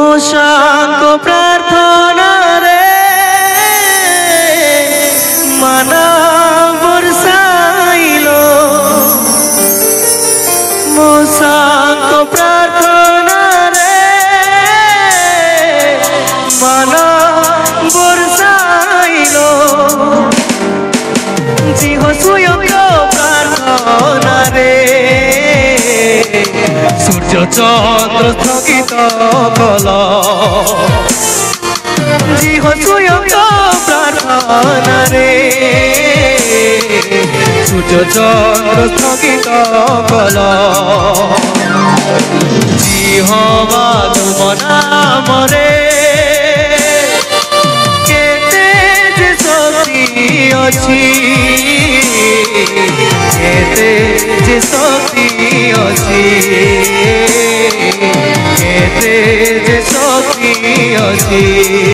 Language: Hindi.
मोशांग प्रार्थना रे माना बरसाइलो मोशांग प्रार्थना रे माना बरसाइलो जिह सुयोग प्रार्थना रे सूर्य चंद्र स्थगित कल जिह सुयोग प्रार्थना रे सूर्य चंद्र स्थगित कल जिह तुम नाम रे केते जे शक्ति अछि केते जे शक्ति अछि केते जे शक्ति अछि।